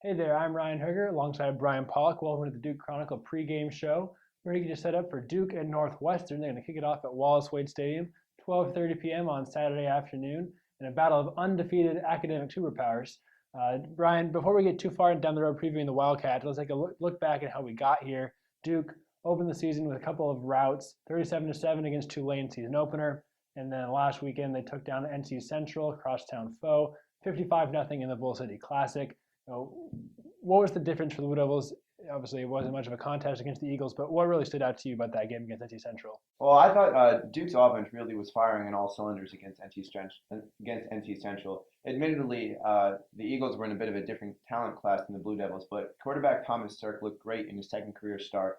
Hey there, I'm Ryan Hoerger alongside Brian Pollack. Welcome to the Duke Chronicle pregame show. We're going to get you set up for Duke and Northwestern. They're going to kick it off at Wallace Wade Stadium, 12:30 p.m. on Saturday afternoon, in a battle of undefeated academic superpowers. Brian, before we get too far down the road previewing the Wildcats, let's take a look back at how we got here. Duke opened the season with a couple of routes, 37-7 against Tulane season opener, and then last weekend they took down NC Central, crosstown foe, 55-0 in the Bull City Classic. What was the difference for the Blue Devils? Obviously, it wasn't much of a contest against the Eagles, but what really stood out to you about that game against NC Central? Well, I thought Duke's offense really was firing on all cylinders against NC Central. Admittedly, the Eagles were in a bit of a different talent class than the Blue Devils, but quarterback Thomas Sirk looked great in his second career start,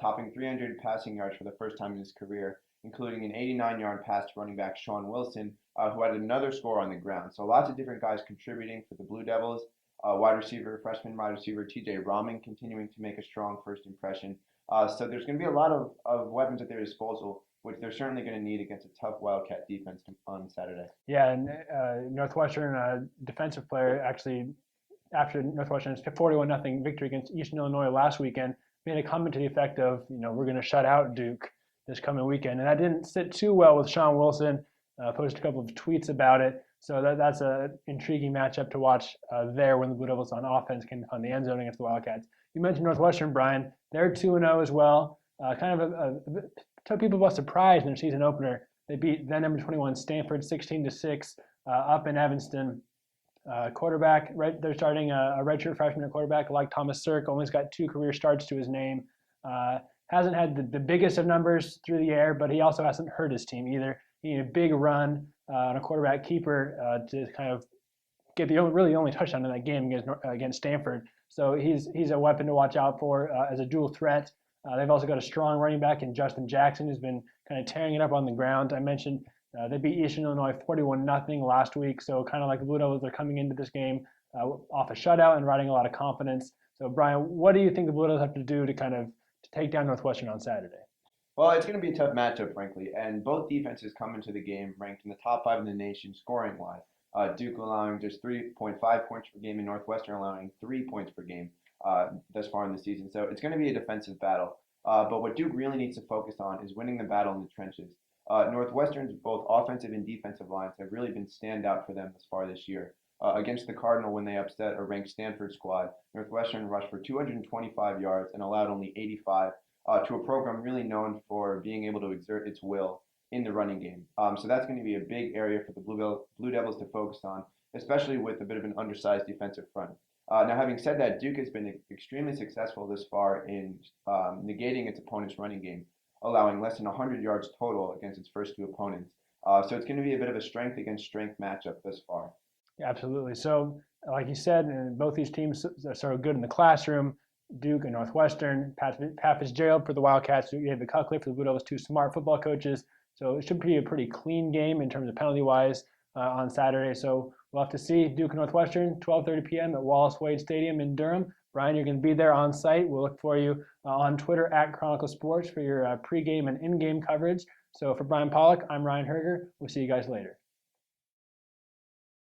topping 300 passing yards for the first time in his career, including an 89-yard pass to running back Sean Wilson, who had another score on the ground. So lots of different guys contributing for the Blue Devils. Freshman wide receiver TJ Rahman continuing to make a strong first impression. So there's going to be a lot of weapons at their disposal, which they're certainly going to need against a tough Wildcat defense on Saturday. Yeah, and Northwestern defensive player actually, after Northwestern's 41-0 victory against Eastern Illinois last weekend, made a comment to the effect of, we're going to shut out Duke this coming weekend. And that didn't sit too well with Sean Wilson. Posted a couple of tweets about it. So that's an intriguing matchup to watch there when the Blue Devils on offense can find the end zone against the Wildcats. You mentioned Northwestern, Brian. They're 2-0 as well. Kind of took people by surprise in their season opener. They beat then number 21 Stanford 16-6 up in Evanston. Quarterback, they're starting a redshirt freshman at quarterback like Thomas Sirk. Only's got 2 career starts to his name. Hasn't had the biggest of numbers through the air, but he also hasn't hurt his team either. He needed a big run on a quarterback keeper to kind of get the only touchdown in that game against Stanford. So he's a weapon to watch out for as a dual threat. They've also got a strong running back in Justin Jackson, who's been kind of tearing it up on the ground. I mentioned they beat Eastern Illinois 41-0 last week. So kind of like the Blue Devils, they're coming into this game off a shutout and riding a lot of confidence. So Brian, what do you think the Blue Devils have to do to take down Northwestern on Saturday? Well, it's going to be a tough matchup, frankly, and both defenses come into the game ranked in the top 5 in the nation scoring-wise. Duke allowing just 3.5 points per game and Northwestern allowing 3 points per game thus far in the season. So it's going to be a defensive battle. But what Duke really needs to focus on is winning the battle in the trenches. Northwestern's both offensive and defensive lines have really been standout for them thus far this year. Against the Cardinal when they upset a ranked Stanford squad, Northwestern rushed for 225 yards and allowed only 85. To a program really known for being able to exert its will in the running game. So that's going to be a big area for the Blue Devils to focus on, especially with a bit of an undersized defensive front. Now, having said that, Duke has been extremely successful this far in negating its opponent's running game, allowing less than 100 yards total against its first 2 opponents. So it's going to be a bit of a strength against strength matchup thus far. Yeah, absolutely. So, like you said, both these teams are sort of good in the classroom. Duke and Northwestern, Pat Fitzgerald for the Wildcats, David Cuckley for the Blue Devils, 2 smart football coaches. So it should be a pretty clean game in terms of penalty-wise on Saturday. So we'll have to see. Duke and Northwestern, 12:30 p.m. at Wallace Wade Stadium in Durham. Brian, you're going to be there on site. We'll look for you on Twitter at Chronicle Sports for your pregame and in-game coverage. So for Brian Pollack, I'm Ryan Hoerger. We'll see you guys later.